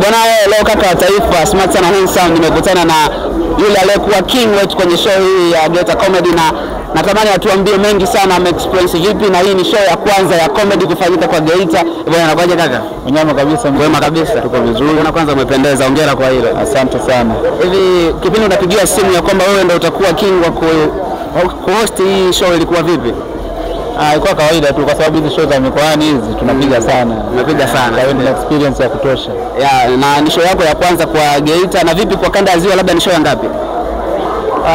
Bwana leo kaka wa taifa Smart Sana Handsome nimekutana na yule aliyekuwa king wetu kwenye show hii ya Geita Comedy, na natamani atuambie mengi sana experience vipi, na hii ni show ya kwanza ya comedy kufanyika kwa Geita. Bwana anakuaje kaka? Mnyama kabisa, mwema kabisa. Tuko vizuri. Na kwanza umependeza, hongera kwa hilo. Asante sana. Hivi kipindi unapigia simu ya kwamba wewe ndio utakuwa king wa host hii show ilikuwa vipi? Ilikuwa kawaida tu kwa sababu hizi show za mikoani hizi tunapiga sana. Tunapiga sana. Kwa hiyo ni experience ya kutosha. Na ni show yako ya kwanza kwa Geita, na vipi kwa kanda ya Ziwa, labda ni show ngapi?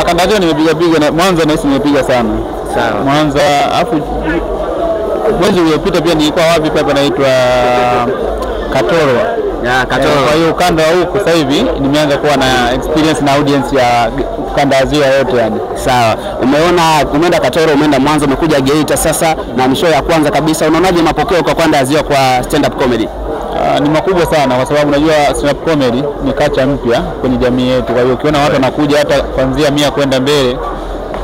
Kanda ya Ziwa nimepiga na Mwanza, na nimepiga sana. Sawa. Mwanza afu mwezi uliopita pia nilikuwa wapi hapa naitwa Katoro. Katoro. Kwa hiyo ukanda huko sasa hivi nimeanza kuwa na experience na audience ya kanda ya Ziwa yote yani. Sawa. Umeenda Katoro, umeenda Mwanza, umekuja Geita sasa na ni show ya kwanza kabisa. Unaonaje mapokeo kwa kanda ya Ziwa kwa stand up comedy? Ni makubwa sana kwa sababu unajua stand up comedy ni kacha mpya kwenye jamii yetu. Kwa hiyo ukiona watu wanakuja hata kuanzia 100 kwenda mbele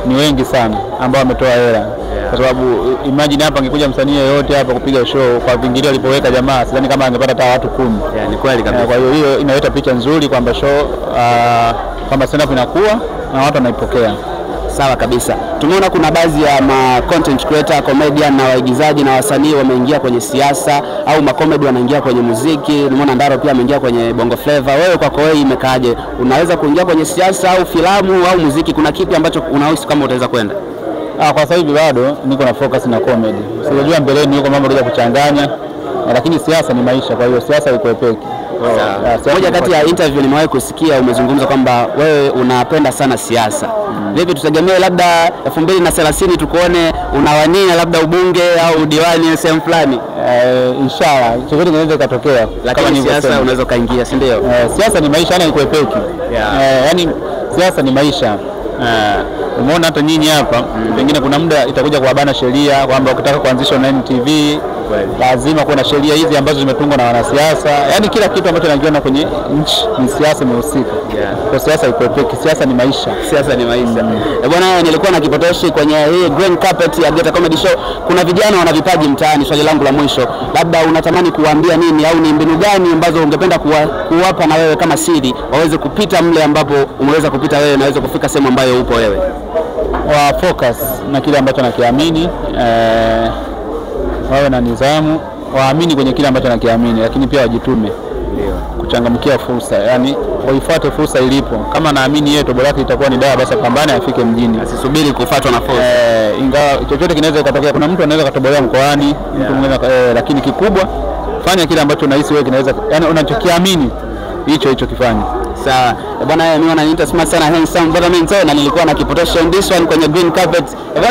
ni wengi sana ambao wametoa hela. Kwa sababu imagine hapa angekuja msanii yeyote hapa kupiga show kwa vingilio alipoweka jamaa, sidhani kama angepata hata watu 10. Ni kweli kabisa. Kwa hiyo hiyo inaleta picha nzuri kwamba show kwamba stand up inakuwa na watu wanaipokea. Sawa kabisa. Tumeona kuna baadhi ya content creator, comedian na waigizaji na wasanii wameingia kwenye siasa au comedy wanaingia kwenye muziki. Nimeona Ndaro pia ameingia kwenye Bongo Flava. Wewe kwako wewe imekaaje? Unaweza kuingia kwenye siasa au filamu au muziki? Kuna kipi ambacho unahisi kama utaweza kwenda? Kwa sasa hivi bado niko na focus na comedy. Sijajua mbeleni yuko mambo ya kuchanganya, lakini siasa ni maisha, kwa hiyo siasa iko epeki. Moja kati ya interview nimewahi kusikia umezungumza kwamba wewe unapenda sana siasa. Vipi tutegemee labda 2030 tukuone unawania labda ubunge au diwani sehemu fulani? Inshallah chochote kinaweza kutokea. Lakini siasa unaweza kaingia, si ndio? Siasa ni maisha, yani iko epeki. Yani siasa ni maisha. Umeona hata nyinyi hapa pengine kuna muda itakuja kuwabana sheria kwamba ukitaka kuanzisha NTV lazima kuna sheria hizi ambazo zimetungwa na wanasiasa. Yaani kila kitu ambacho nakiona kwenye nchi ni siasa imehusika. Kwa siasa iko pekee, siasa ni maisha. Siasa ni maisha. Bwana nilikuwa na kipotoshi kwenye hii green carpet ya Geita Comedy Show. Kuna vijana wana vipaji mtaani. Swali langu la mwisho, labda unatamani kuambia nini au ni mbinu gani ambazo ungependa kuwapa na wewe kama siri waweze kupita mle ambapo umeweza kupita wewe na waweze kufika sehemu ambayo upo wewe? Wa focus na kile ambacho nakiamini, wawe na nidhamu, waamini kwenye kile ambacho nakiamini, lakini pia wajitume. Kuchangamkia fursa, yani waifuate fursa ilipo. Kama naamini yeye tobo lake itakuwa ni dawa, basi pambane afike mjini, asisubiri kufuatwa na fursa. Ingawa chochote kinaweza kutokea, kuna mtu anaweza katobolewa mkoani, mtu mwingine, lakini kikubwa fanya kile ambacho unahisi wewe kinaweza, yani unachokiamini hicho kifanye. Sawa. Bwana mimi wananiita Smart Sana Handsome, bwana mimi na nilikuwa na kipotoshi on this one kwenye green carpet. Bwana